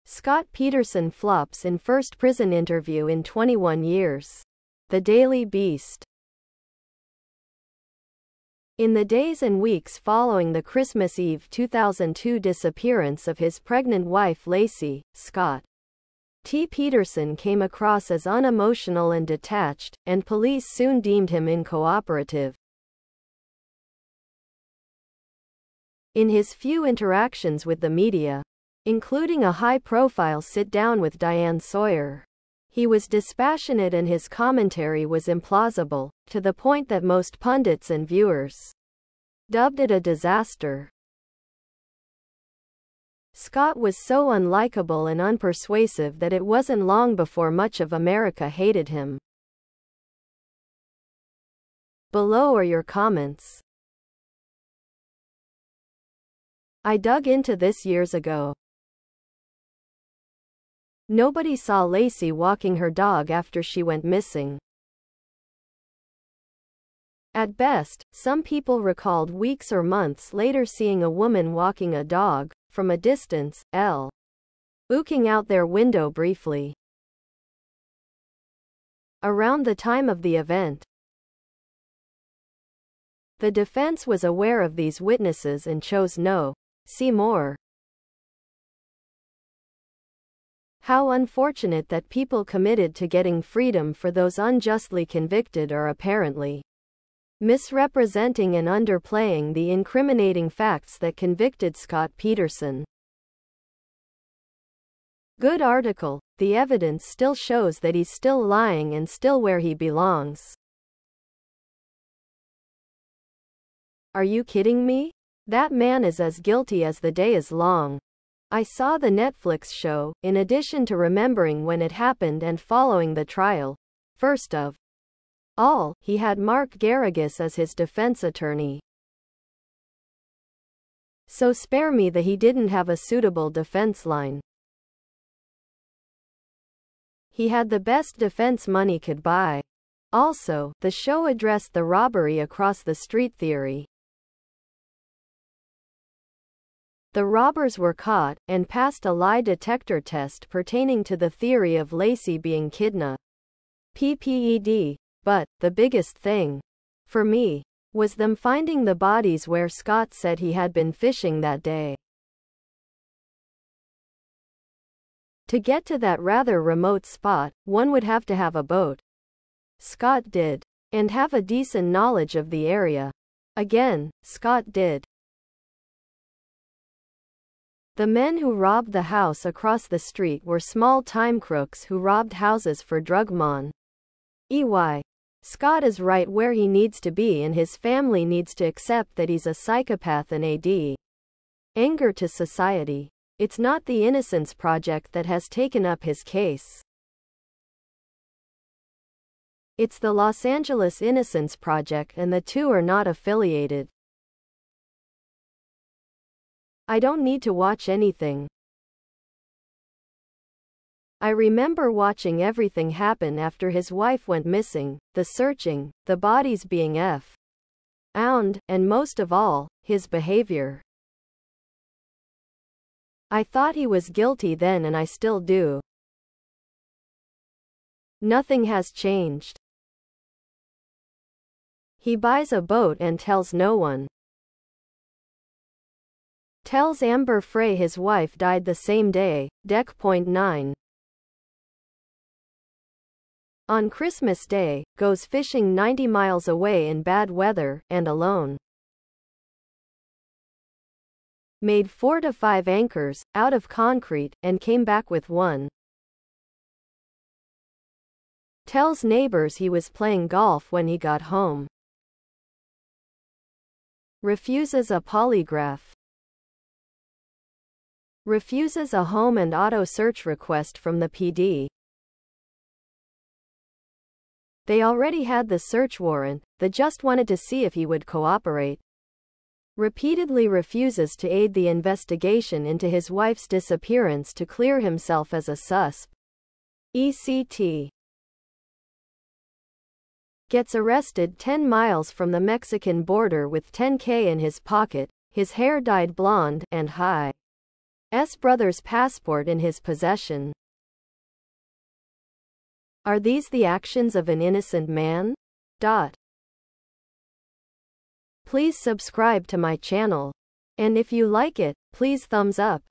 Scott Peterson flops in first prison interview in 21 years. The Daily Beast. In the days and weeks following the Christmas Eve 2002 disappearance of his pregnant wife Lacey, Scott T. Peterson came across as unemotional and detached, and police soon deemed him uncooperative. In his few interactions with the media, including a high-profile sit-down with Diane Sawyer, he was dispassionate and his commentary was implausible, to the point that most pundits and viewers dubbed it a disaster. Scott was so unlikable and unpersuasive that it wasn't long before much of America hated him. Below are your comments. I dug into this years ago. Nobody saw Lacey walking her dog after she went missing. At best, some people recalled weeks or months later seeing a woman walking a dog, from a distance, looking out their window briefly. Around the time of the event, the defense was aware of these witnesses and chose no. See more. How unfortunate that people committed to getting freedom for those unjustly convicted are apparently misrepresenting and underplaying the incriminating facts that convicted Scott Peterson. Good article. The evidence still shows that he's still lying and still where he belongs. Are you kidding me? That man is as guilty as the day is long. I saw the Netflix show, in addition to remembering when it happened and following the trial. First of all, he had Mark Garrigus as his defense attorney. So spare me that he didn't have a suitable defense line. He had the best defense money could buy. Also, the show addressed the robbery across the street theory. The robbers were caught, and passed a lie detector test pertaining to the theory of Lacey being kidnapped. PPED. But, the biggest thing, for me, was them finding the bodies where Scott said he had been fishing that day. To get to that rather remote spot, one would have to have a boat. Scott did. And have a decent knowledge of the area. Again, Scott did. The men who robbed the house across the street were small-time crooks who robbed houses for drug money. Scott is right where he needs to be and his family needs to accept that he's a psychopath and a anger to society. It's not the Innocence Project that has taken up his case. It's the Los Angeles Innocence Project and the two are not affiliated. I don't need to watch anything. I remember watching everything happen after his wife went missing, the searching, the bodies being found, and most of all, his behavior. I thought he was guilty then and I still do. Nothing has changed. He buys a boat and tells no one. Tells Amber Frey his wife died the same day, Deck.9. On Christmas Day, goes fishing 90 miles away in bad weather, and alone. Made 4 to 5 anchors, out of concrete, and came back with one. Tells neighbors he was playing golf when he got home. Refuses a polygraph. Refuses a home and auto search request from the PD. They already had the search warrant, they just wanted to see if he would cooperate. Repeatedly refuses to aid the investigation into his wife's disappearance to clear himself as a suspect. ECT. Gets arrested 10 miles from the Mexican border with $10K in his pocket, his hair dyed blonde, and high S brother's passport in his possession. Are these the actions of an innocent man? Please subscribe to my channel. And if you like it, please thumbs up.